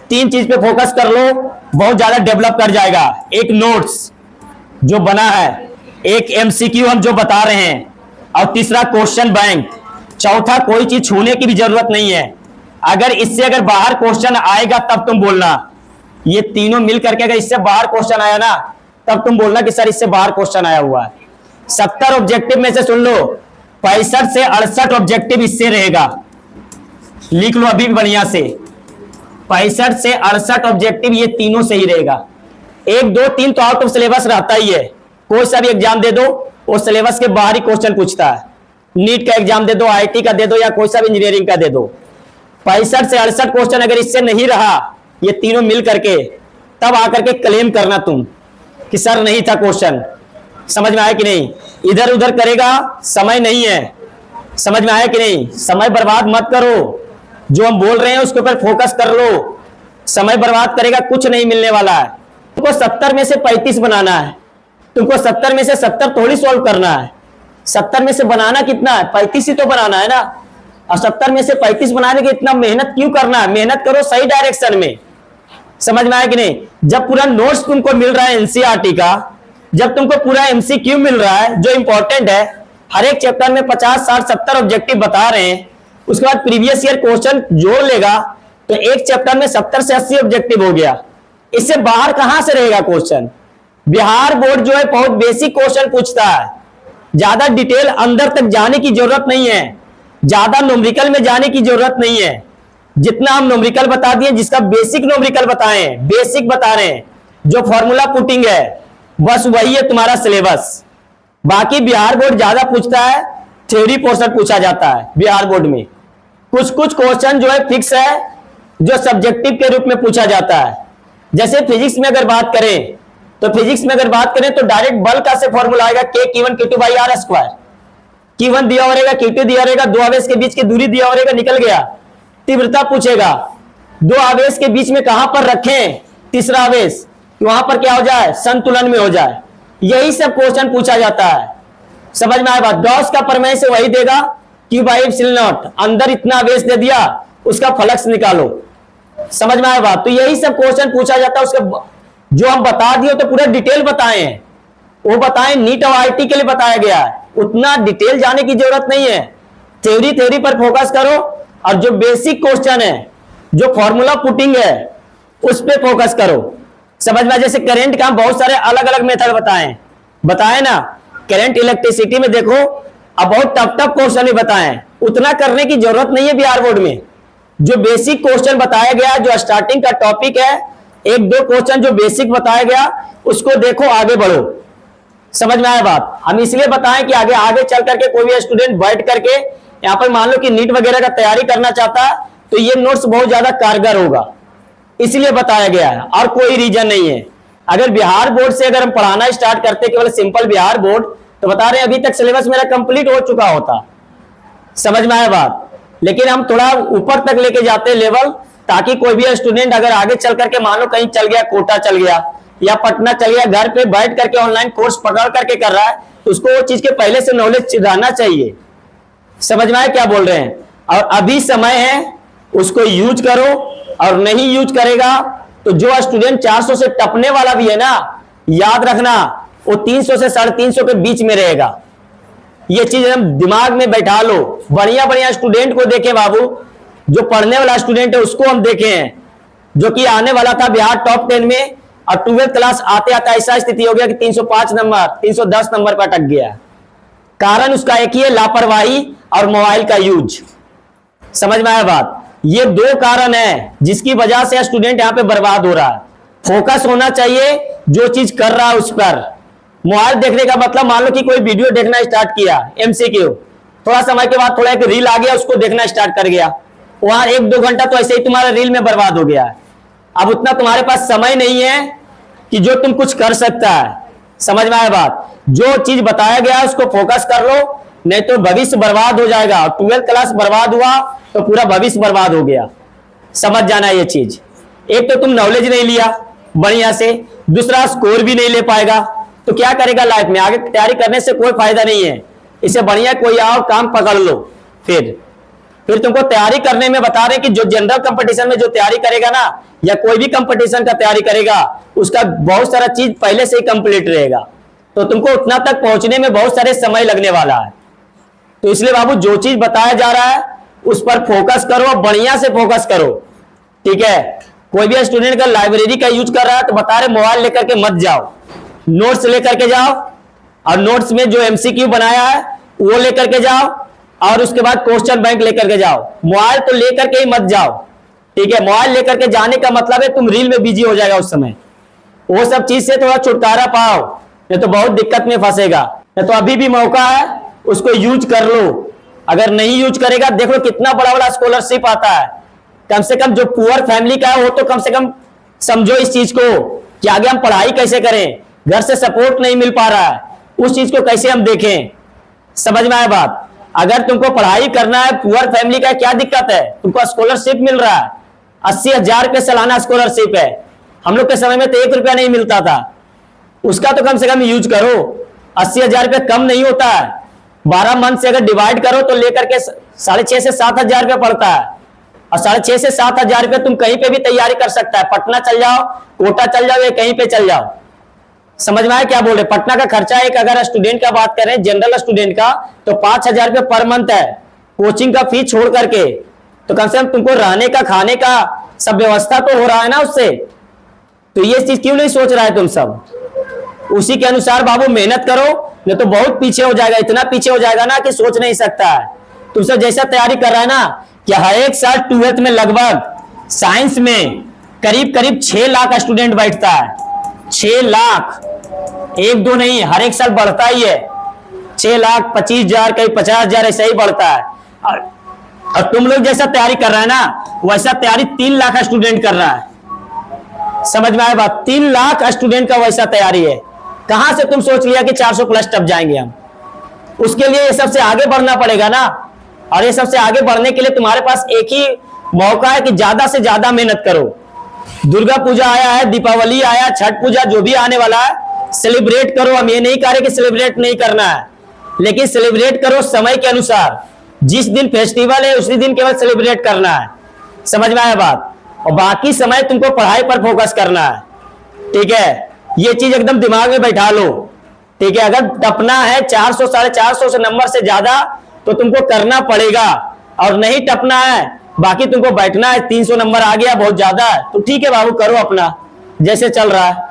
तीन चीज पे फोकस कर लो, बहुत ज्यादा डेवलप कर जाएगा। एक नोट्स जो बना है, एक एमसीक्यू हम जो बता रहे हैं, और तीसरा क्वेश्चन बैंक। चौथा कोई चीज छूने की भी जरूरत नहीं है। अगर बाहर क्वेश्चन आएगा तब तुम बोलना। ये तीनों मिल करके अगर इससे बाहर क्वेश्चन आया ना, तब तुम बोलना कि सर इससे बाहर क्वेश्चन आया हुआ है। 70 ऑब्जेक्टिव में से सुन लो, 65 से 68 ऑब्जेक्टिव इससे रहेगा। लिख लो अभी भी बढ़िया से, 65 से 68 ऑब्जेक्टिव ये तीनों से ही रहेगा। 1 2 3 तो आउट ऑफ सिलेबस रहता ही है। कोई सा भी एग्जाम दे दो, वो सिलेबस के बाहर ही क्वेश्चन पूछता है। नीट का एग्जाम दे दो, आईटी का दे दो, या कोई सा भी इंजीनियरिंग का दे दो, 65 से 68 क्वेश्चन अगर इससे नहीं रहा, ये तीनों मिल करके, तब आकर के क्लेम करना तुम कि सर नहीं था क्वेश्चन। समझ में आया कि नहीं? इधर उधर करेगा, समय नहीं है। समझ में आया कि नहीं? समय बर्बाद मत करो, जो हम बोल रहे हैं उसके ऊपर फोकस कर लो। समय बर्बाद करेगा कुछ नहीं मिलने वाला है। तुमको 70 में से 35 बनाना है, तुमको 70 में से 70 थोड़ी सॉल्व करना है। 70 में से बनाना कितना है? 35 ही तो बनाना है ना। और 70 में से 35 बनाने के इतना मेहनत क्यों करना है? मेहनत करो सही डायरेक्शन में। समझ में आया कि नहीं? जब पूरा नोट्स तुमको मिल रहा है एनसीईआरटी का, जब तुमको पूरा एमसीक्यू मिल रहा है जो इंपॉर्टेंट है, हर एक चैप्टर में 50 60 70 ऑब्जेक्टिव बता रहे हैं, उसके बाद प्रीवियस ईयर क्वेश्चन जोड़ लेगा तो एक चैप्टर में 70 से 80 ऑब्जेक्टिव हो गया। इससे बाहर कहां से रहेगा क्वेश्चन? बिहार बोर्ड जो है बहुत बेसिक क्वेश्चन पूछता है, ज्यादा डिटेल अंदर तक जाने की जरूरत नहीं है, ज्यादा न्यूमेरिकल में जाने की जरूरत नहीं है। जितना हम न्यूमेरिकल बता दिए, जिसका बेसिक न्यूमेरिकल बताए, बेसिक बता रहे हैं, जो फॉर्मूला पुटिंग है, बस वही है तुम्हारा सिलेबस। बाकी बिहार बोर्ड ज्यादा पूछता है, थ्योरी पोर्शन पूछा जाता है बिहार बोर्ड में। कुछ कुछ क्वेश्चन जो है फिक्स है, जो सब्जेक्टिव के रूप में पूछा जाता है। जैसे फिजिक्स में अगर बात करें तो डायरेक्ट बल का से फॉर्मूला आएगा K Q1 Q2 by R square. Q1 दिया रहेगा, Q2 दिया रहेगा, दो आवेश के बीच की दूरी दिया रहेगा, निकल गया। तीव्रता पूछेगा, दो आवेश के बीच में कहां पर रखें तीसरा आवेश, वहां पर क्या हो जाए, संतुलन में हो जाए। यही सब क्वेश्चन पूछा जाता है। समझ में आया बात? गॉस का प्रमेय से वही देगा, Q बाई एप्सिलॉन नॉट, अंदर इतना आवेश दे दिया, उसका फ्लक्स निकालो। समझ में आया बात? तो यही सब क्वेश्चन पूछा जाता है। उसके जो हम बता दिए तो पूरा डिटेल बताए हैं, वो बताएं नीट और आईटी के लिए बताया गया है, उतना डिटेल जाने की जरूरत नहीं है। थ्योरी पर फोकस करो, और जो बेसिक क्वेश्चन है, जो फॉर्मूला पुटिंग है, उस पर फोकस करो। समझ में? जैसे करंट का बहुत सारे अलग अलग मेथड बताए ना। करंट इलेक्ट्रिसिटी में देखो, अब बहुत टफ क्वेश्चन भी बताए, उतना करने की जरूरत नहीं है बिहार बोर्ड में। जो बेसिक क्वेश्चन बताया गया, जो स्टार्टिंग का टॉपिक है, एक दो क्वेश्चन जो बेसिक बताया गया, उसको देखो, आगे बढ़ो। समझ में आया बात? हम इसलिए बताएं कि आगे चल करके कोई भी स्टूडेंट बैठ करके यहाँ पर मान लो कि नीट वगैरह का तैयारी करना चाहता है, तो ये नोट्स बहुत ज्यादा कारगर होगा, इसलिए बताया गया है, और कोई रीजन नहीं है। अगर बिहार बोर्ड से अगर हम पढ़ाना स्टार्ट करते केवल सिंपल बिहार बोर्ड, तो बता रहे हैं अभी तक सिलेबस मेरा कंप्लीट हो चुका होता। समझ में आया बात? लेकिन हम थोड़ा ऊपर तक लेके जाते हैं लेवल, ताकि कोई भी स्टूडेंट अगर आगे चल करके मान लो कहीं चल गया, कोटा चल गया या पटना चल गया, घर पे बैठ करके ऑनलाइन कोर्स पकड़ करके कर रहा है, तो उसको वो चीज के पहले से नॉलेज रहना चाहिए। समझ में आया क्या बोल रहे हैं? और अभी समय है, उसको यूज करो, और नहीं यूज करेगा तो जो स्टूडेंट 400 से टपने वाला भी है ना, याद रखना वो 300 से 350 के बीच में रहेगा। ये चीज हम दिमाग में बैठा लो। बढ़िया स्टूडेंट को देखें बाबू, जो पढ़ने वाला स्टूडेंट है उसको हम देखे हैं, जो कि आने वाला था बिहार टॉप 10 में, और 12th क्लास आते आते ऐसा स्थिति हो गया कि 305 नंबर 310 नंबर पर अटक गया। कारण उसका एक ही है, लापरवाही और मोबाइल का यूज। समझ में आया बात? ये दो कारण है जिसकी वजह से स्टूडेंट यहाँ पे बर्बाद हो रहा है। फोकस होना चाहिए जो चीज कर रहा है उस पर। मोबाइल देखने का मतलब, मान लो कि कोई वीडियो देखना स्टार्ट किया एमसीक्यू, थोड़ा समय के बाद थोड़ा एक रील आ गया, उसको देखना स्टार्ट कर गया, वहां 1-2 घंटा तो ऐसे ही तुम्हारा रील में बर्बाद हो गया है। अब उतना तुम्हारे पास समय नहीं है कि जो तुम कुछ कर सकता है। समझ में आया बात? जो चीज बताया गया है उसको फोकस कर लो, नहीं तो भविष्य बर्बाद हो जाएगा। 12th क्लास बर्बाद हुआ तो पूरा भविष्य बर्बाद हो गया। समझ जाना ये चीज। एक तो तुम नॉलेज नहीं लिया बढ़िया से, दूसरा स्कोर भी नहीं ले पाएगा, तो क्या करेगा लाइफ में? आगे तैयारी करने से कोई फायदा नहीं है। इससे बढ़िया कोई और काम पकड़ लो फिर। फिर तुमको तैयारी करने में बता रहे हैं कि जो जनरल कंपटीशन में जो तैयारी करेगा ना, या कोई भी कंपटीशन का तैयारी करेगा, उसका बहुत सारा चीज पहले से ही कंप्लीट रहेगा, तो तुमको उतना तक पहुंचने में बहुत सारे समय लगने वाला है। तो इसलिए बाबू जो चीज बताया जा रहा है उस पर फोकस करो, बढ़िया से फोकस करो, ठीक है। कोई भी स्टूडेंट का लाइब्रेरी का यूज कर रहा है तो बता रहे मोबाइल लेकर के मत जाओ, नोट्स लेकर के जाओ, और नोट्स में जो एमसीक्यू बनाया है वो लेकर के जाओ, और उसके बाद क्वेश्चन बैंक लेकर के जाओ। मोबाइल तो लेकर के ही मत जाओ, ठीक है। मोबाइल लेकर के जाने का मतलब है तुम रील में बिजी हो जाएगा उस समय। वो सब चीज से थोड़ा छुटकारा पाओ, नहीं तो बहुत दिक्कत में फंसेगा। तो अभी भी मौका है, उसको यूज कर लो। अगर नहीं यूज करेगा, देखो कितना बड़ा बड़ा स्कॉलरशिप आता है। कम से कम जो पुअर फैमिली का है वो तो कम से कम समझो इस चीज को कि आगे हम पढ़ाई कैसे करें, घर से सपोर्ट नहीं मिल पा रहा है, उस चीज को कैसे हम देखें। समझ में आया बात? अगर तुमको पढ़ाई करना है, पुअर फैमिली का क्या दिक्कत है, तुमको स्कॉलरशिप मिल रहा है, 80,000 रुपये सालाना स्कॉलरशिप है। हम लोग के समय में तो 1 रुपया नहीं मिलता था, उसका तो कम से कम यूज करो। 80,000 रुपये कम नहीं होता है, 12 मंथ से अगर डिवाइड करो तो लेकर के 6,500 से 7,000 रुपये पड़ता है। और 6,500 से 7,000 रुपये तुम कहीं पे भी तैयारी कर सकता है, पटना चल जाओ, कोटा चल जाओ, या कहीं पे चल जाओ। समझ में आया क्या बोल रहे? पटना का खर्चा एक अगर स्टूडेंट का बात करें, जनरल स्टूडेंट का, तो 5,000 रुपये पर मंथ है, कोचिंग का फीस छोड़ करके। तो कम से कम तुमको रहने का, खाने का सब व्यवस्था तो हो रहा है ना उससे। तो ये चीज क्यों नहीं सोच रहा है तुम सब? उसी के अनुसार बाबू मेहनत करो, नहीं तो बहुत पीछे हो जाएगा, इतना पीछे हो जाएगा ना कि सोच नहीं सकता है। तुम सब जैसा तैयारी कर रहा है ना, कि हर एक साल 12th में लगभग साइंस में करीब करीब 6 लाख स्टूडेंट बैठता है। 6 लाख, 1-2 नहीं, हर एक साल बढ़ता ही है। 6 लाख, 25,000, कहीं 50,000, ऐसा ही बढ़ता है। और तुम लोग जैसा तैयारी कर रहा है ना, वैसा तैयारी 3 लाख स्टूडेंट कर रहा है। समझ में आया बात? 3 लाख स्टूडेंट का वैसा तैयारी है। कहां से तुम सोच लिया कि 400 प्लस टप जाएंगे हम? उसके लिए ये सबसे आगे बढ़ना पड़ेगा ना। और ये सबसे आगे बढ़ने के लिए तुम्हारे पास एक ही मौका है कि ज्यादा से ज्यादा मेहनत करो। दुर्गा पूजा आया है, दीपावली आया, छठ पूजा, जो भी आने वाला है, सेलिब्रेट करो। हम ये नहीं कह रहे कि सेलिब्रेट नहीं करना है, लेकिन सेलिब्रेट करो समय के अनुसार। जिस दिन फेस्टिवल है उसी दिन केवल सेलिब्रेट करना है। समझ में आया बात? और बाकी समय तुमको पढ़ाई पर फोकस करना है, ठीक है। ये चीज एकदम दिमाग में बैठा लो, ठीक है। अगर टपना है 400, 450 से नंबर से ज्यादा तो तुमको करना पड़ेगा, और नहीं टपना है, बाकी तुमको बैठना है, 300 नंबर आ गया बहुत ज्यादा है, तो ठीक है बाबू, करो अपना जैसे चल रहा है।